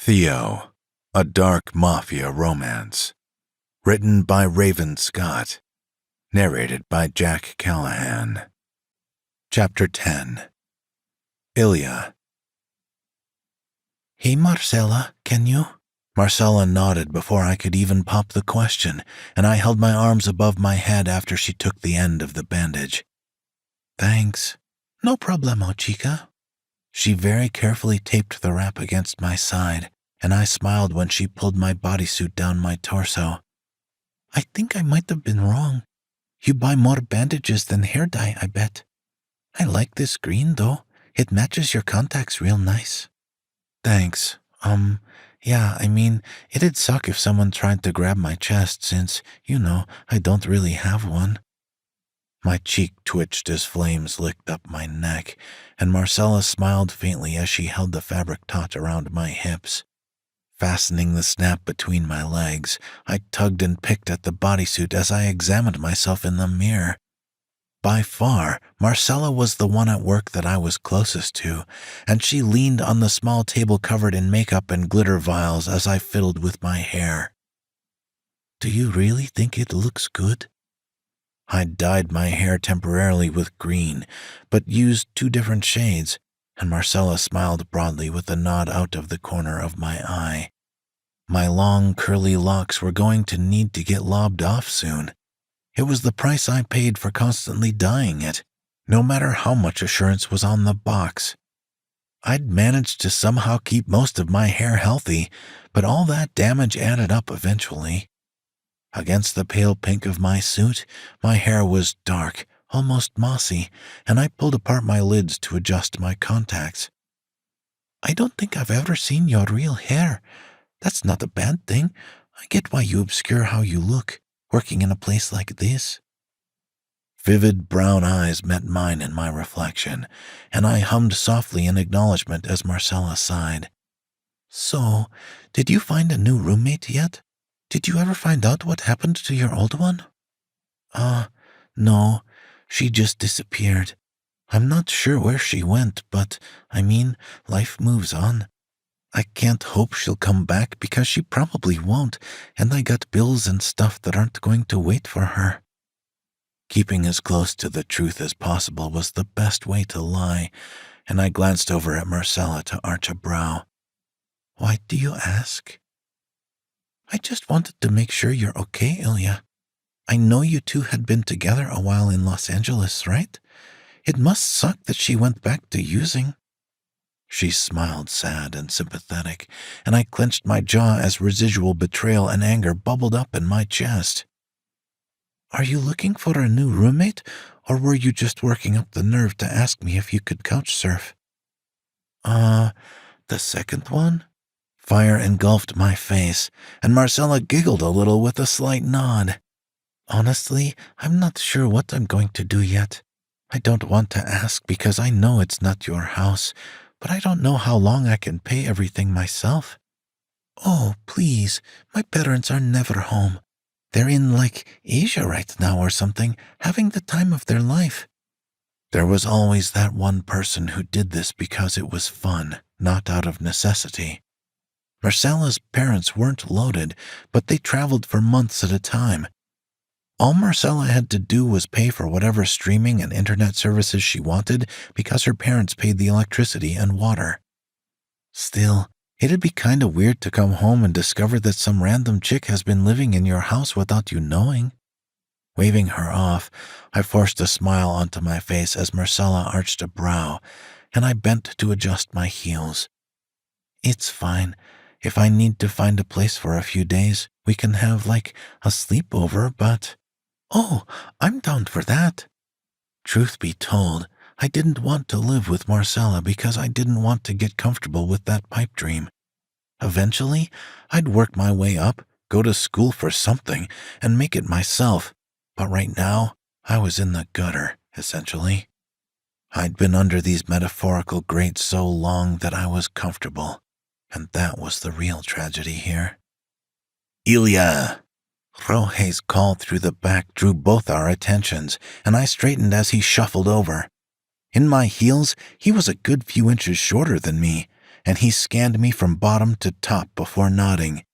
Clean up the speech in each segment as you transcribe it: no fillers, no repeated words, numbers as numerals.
Theo, a dark Mafia romance. Written by Raven Scott. Narrated by Jack Callahan. Chapter 10. Illya. "Hey, Marcella, can you?" Marcella nodded before I could even pop the question, and I held my arms above my head after she took the end of the bandage. "Thanks." "No problemo, chica." She very carefully taped the wrap against my side, and I smiled when she pulled my bodysuit down my torso. "I think I might have been wrong. You buy more bandages than hair dye, I bet. I like this green, though. It matches your contacts real nice." "Thanks. Yeah, I mean, it'd suck if someone tried to grab my chest since, I don't really have one." My cheek twitched as flames licked up my neck, and Marcella smiled faintly as she held the fabric taut around my hips. Fastening the snap between my legs, I tugged and picked at the bodysuit as I examined myself in the mirror. By far, Marcella was the one at work that I was closest to, and she leaned on the small table covered in makeup and glitter vials as I fiddled with my hair. "Do you really think it looks good?" I dyed my hair temporarily with green, but used 2 different shades, and Marcella smiled broadly with a nod out of the corner of my eye. My long, curly locks were going to need to get lobbed off soon. It was the price I paid for constantly dyeing it, no matter how much assurance was on the box. I'd managed to somehow keep most of my hair healthy, but all that damage added up eventually. Against the pale pink of my suit, my hair was dark, almost mossy, and I pulled apart my lids to adjust my contacts. "I don't think I've ever seen your real hair. That's not a bad thing. I get why you obscure how you look, working in a place like this." Vivid brown eyes met mine in my reflection, and I hummed softly in acknowledgement as Marcella sighed. "So, did you find a new roommate yet? Did you ever find out what happened to your old one?" No, she just disappeared. I'm not sure where she went, but, life moves on. I can't hope she'll come back because she probably won't, and I got bills and stuff that aren't going to wait for her." Keeping as close to the truth as possible was the best way to lie, and I glanced over at Marcella to arch a brow. "Why do you ask?" "I just wanted to make sure you're okay, Illya. I know you two had been together a while in Los Angeles, right? It must suck that she went back to using." She smiled sad and sympathetic, and I clenched my jaw as residual betrayal and anger bubbled up in my chest. "Are you looking for a new roommate, or were you just working up the nerve to ask me if you could couch surf?" The second one?" Fire engulfed my face, and Marcella giggled a little with a slight nod. "Honestly, I'm not sure what I'm going to do yet. I don't want to ask because I know it's not your house, but I don't know how long I can pay everything myself." "Oh, please, my parents are never home. They're in, Asia right now or something, having the time of their life." There was always that one person who did this because it was fun, not out of necessity. Marcella's parents weren't loaded, but they traveled for months at a time. All Marcella had to do was pay for whatever streaming and internet services she wanted because her parents paid the electricity and water. Still, it'd be kinda weird to come home and discover that some random chick has been living in your house without you knowing. Waving her off, I forced a smile onto my face as Marcella arched a brow, and I bent to adjust my heels. "It's fine. If I need to find a place for a few days, we can have, a sleepover, but—" "Oh, I'm down for that." Truth be told, I didn't want to live with Marcella because I didn't want to get comfortable with that pipe dream. Eventually, I'd work my way up, go to school for something, and make it myself, but right now, I was in the gutter, essentially. I'd been under these metaphorical grates so long that I was comfortable, and that was the real tragedy here. "Illya!" Rohe's call through the back drew both our attentions, and I straightened as he shuffled over. In my heels, he was a good few inches shorter than me, and he scanned me from bottom to top before nodding.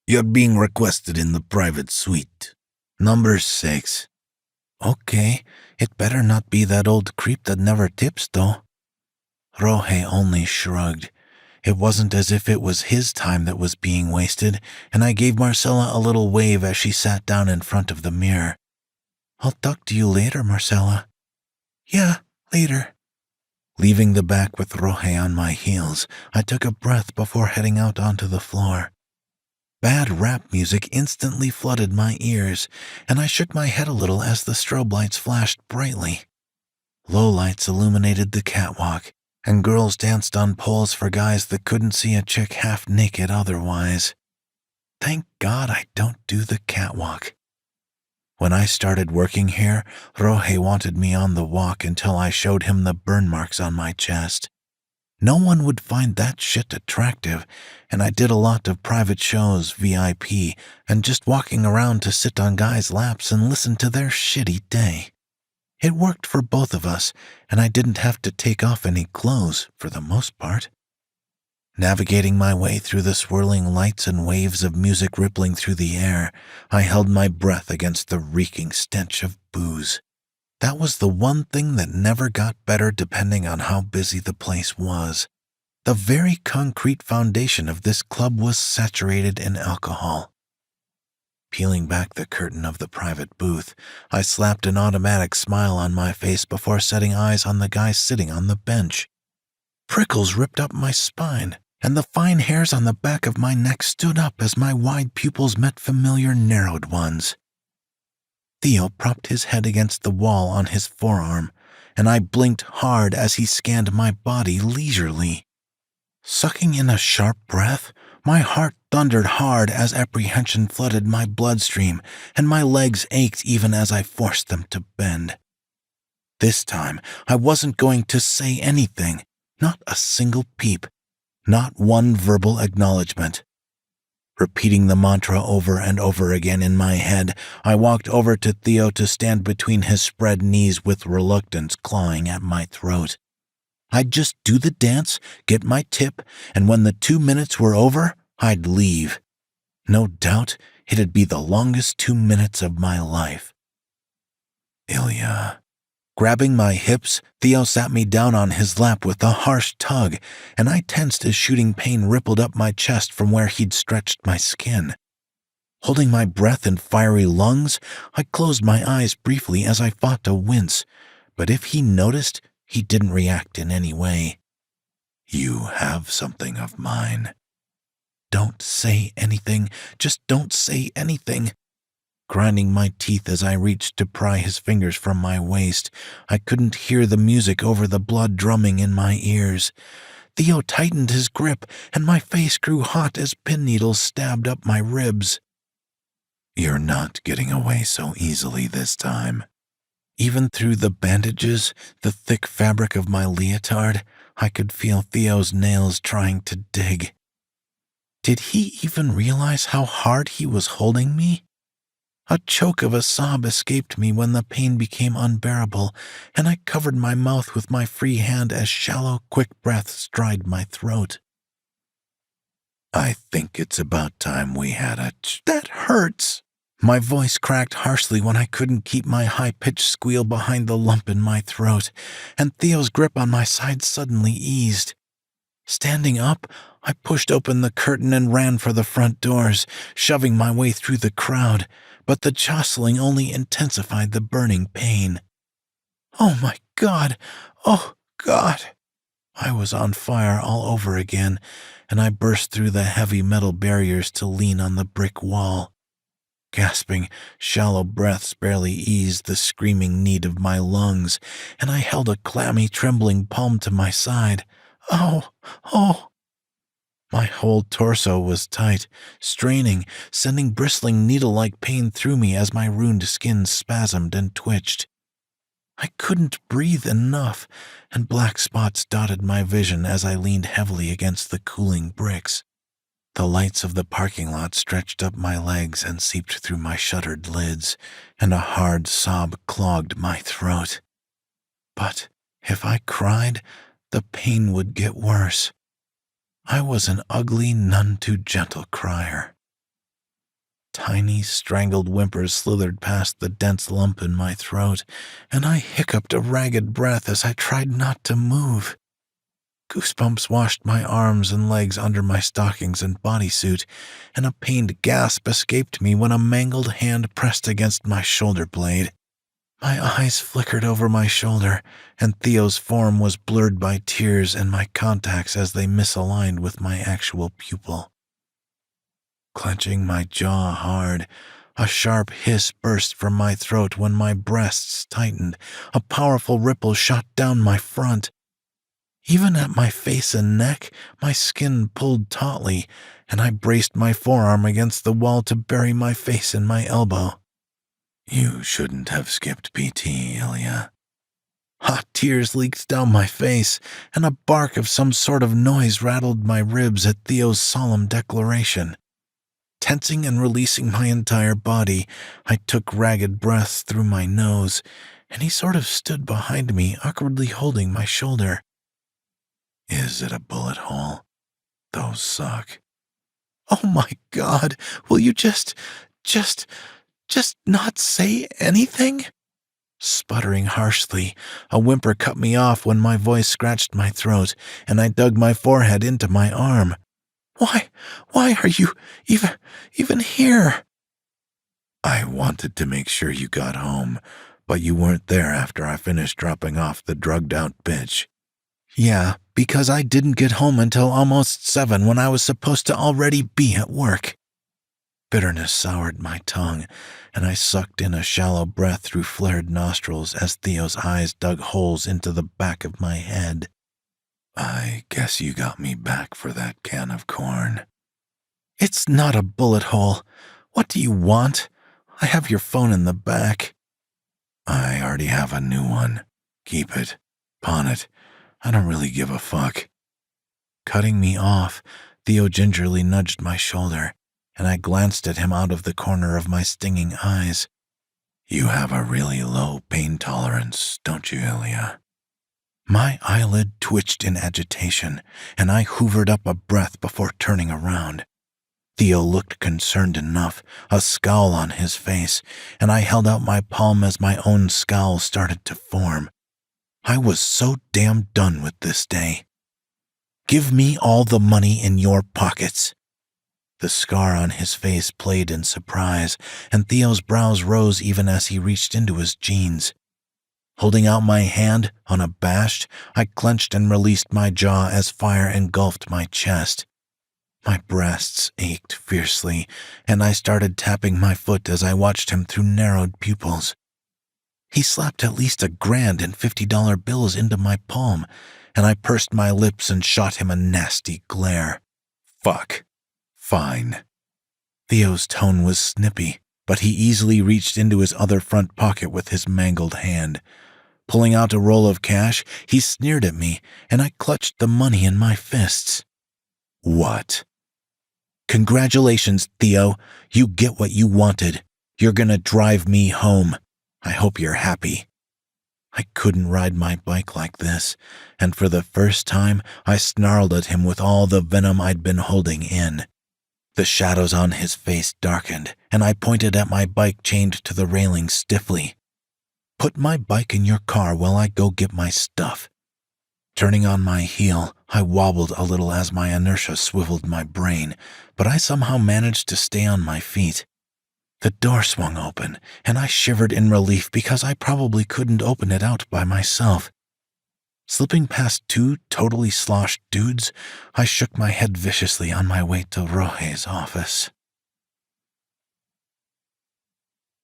"You're being requested in the private suite. Number 6. "Okay, it better not be that old creep that never tips, though." Rohe only shrugged. It wasn't as if it was his time that was being wasted, and I gave Marcella a little wave as she sat down in front of the mirror. "I'll talk to you later, Marcella." "Yeah, later." Leaving the back with Rohe on my heels, I took a breath before heading out onto the floor. Bad rap music instantly flooded my ears, and I shook my head a little as the strobe lights flashed brightly. Low lights illuminated the catwalk, and girls danced on poles for guys that couldn't see a chick half naked otherwise. Thank God I don't do the catwalk. When I started working here, Rohe wanted me on the walk until I showed him the burn marks on my chest. No one would find that shit attractive, and I did a lot of private shows, VIP, and just walking around to sit on guys' laps and listen to their shitty day. It worked for both of us, and I didn't have to take off any clothes, for the most part. Navigating my way through the swirling lights and waves of music rippling through the air, I held my breath against the reeking stench of booze. That was the one thing that never got better depending on how busy the place was. The very concrete foundation of this club was saturated in alcohol. Peeling back the curtain of the private booth, I slapped an automatic smile on my face before setting eyes on the guy sitting on the bench. Prickles ripped up my spine, and the fine hairs on the back of my neck stood up as my wide pupils met familiar narrowed ones. Theo propped his head against the wall on his forearm, and I blinked hard as he scanned my body leisurely. Sucking in a sharp breath, my heart thundered hard as apprehension flooded my bloodstream, and my legs ached even as I forced them to bend. This time, I wasn't going to say anything, not a single peep, not one verbal acknowledgement. Repeating the mantra over and over again in my head, I walked over to Theo to stand between his spread knees with reluctance clawing at my throat. I'd just do the dance, get my tip, and when the 2 minutes were over, I'd leave. No doubt, it'd be the longest 2 minutes of my life. Illya. Grabbing my hips, Theo sat me down on his lap with a harsh tug, and I tensed as shooting pain rippled up my chest from where he'd stretched my skin. Holding my breath in fiery lungs, I closed my eyes briefly as I fought to wince, but if he noticed, he didn't react in any way. "You have something of mine." "Don't say anything. Just don't say anything." Grinding my teeth as I reached to pry his fingers from my waist, I couldn't hear the music over the blood drumming in my ears. Theo tightened his grip, and my face grew hot as pin needles stabbed up my ribs. "You're not getting away so easily this time." Even through the bandages, the thick fabric of my leotard, I could feel Theo's nails trying to dig. Did he even realize how hard he was holding me? A choke of a sob escaped me when the pain became unbearable, and I covered my mouth with my free hand as shallow, quick breaths dried my throat. "I think it's about time we had a That hurts!" My voice cracked harshly when I couldn't keep my high-pitched squeal behind the lump in my throat, and Theo's grip on my side suddenly eased. Standing up, I pushed open the curtain and ran for the front doors, shoving my way through the crowd, but the jostling only intensified the burning pain. Oh my God! Oh God! I was on fire all over again, and I burst through the heavy metal barriers to lean on the brick wall. Gasping, shallow breaths barely eased the screaming need of my lungs, and I held a clammy, trembling palm to my side. Oh! Oh! My whole torso was tight, straining, sending bristling needle-like pain through me as my ruined skin spasmed and twitched. I couldn't breathe enough, and black spots dotted my vision as I leaned heavily against the cooling bricks. The lights of the parking lot stretched up my legs and seeped through my shuttered lids, and a hard sob clogged my throat. But if I cried, the pain would get worse. I was an ugly, none too gentle crier. Tiny, strangled whimpers slithered past the dense lump in my throat, and I hiccuped a ragged breath as I tried not to move. Goosebumps washed my arms and legs under my stockings and bodysuit, and a pained gasp escaped me when a mangled hand pressed against my shoulder blade. My eyes flickered over my shoulder, and Theo's form was blurred by tears and my contacts as they misaligned with my actual pupil. Clenching my jaw hard, a sharp hiss burst from my throat when my breasts tightened. A powerful ripple shot down my front. Even at my face and neck, my skin pulled tautly, and I braced my forearm against the wall to bury my face in my elbow. You shouldn't have skipped PT, Illya. Hot tears leaked down my face, and a bark of some sort of noise rattled my ribs at Theo's solemn declaration. Tensing and releasing my entire body, I took ragged breaths through my nose, and he sort of stood behind me, awkwardly holding my shoulder. Is it a bullet hole? Those suck. Oh my God, will you just not say anything? Sputtering harshly, a whimper cut me off when my voice scratched my throat, and I dug my forehead into my arm. Why are you even here? I wanted to make sure you got home, but you weren't there after I finished dropping off the drugged-out bitch. Yeah, because I didn't get home until almost 7 when I was supposed to already be at work. Bitterness soured my tongue, and I sucked in a shallow breath through flared nostrils as Theo's eyes dug holes into the back of my head. I guess you got me back for that can of corn. It's not a bullet hole. What do you want? I have your phone in the back. I already have a new one. Keep it. Pawn it. I don't really give a fuck. Cutting me off, Theo gingerly nudged my shoulder, and I glanced at him out of the corner of my stinging eyes. You have a really low pain tolerance, don't you, Illya? My eyelid twitched in agitation, and I hoovered up a breath before turning around. Theo looked concerned enough, a scowl on his face, and I held out my palm as my own scowl started to form. I was so damn done with this day. Give me all the money in your pockets. The scar on his face played in surprise, and Theo's brows rose even as he reached into his jeans. Holding out my hand, unabashed, I clenched and released my jaw as fire engulfed my chest. My breasts ached fiercely, and I started tapping my foot as I watched him through narrowed pupils. He slapped at least $1,000 in $50 bills into my palm, and I pursed my lips and shot him a nasty glare. Fuck. Fine. Theo's tone was snippy, but he easily reached into his other front pocket with his mangled hand. Pulling out a roll of cash, he sneered at me, and I clutched the money in my fists. What? Congratulations, Theo. You get what you wanted. You're gonna drive me home. I hope you're happy. I couldn't ride my bike like this, and for the first time, I snarled at him with all the venom I'd been holding in. The shadows on his face darkened, and I pointed at my bike chained to the railing stiffly. Put my bike in your car while I go get my stuff. Turning on my heel, I wobbled a little as my inertia swiveled my brain, but I somehow managed to stay on my feet. The door swung open, and I shivered in relief because I probably couldn't open it out by myself. Slipping past 2 totally sloshed dudes, I shook my head viciously on my way to Roje's office.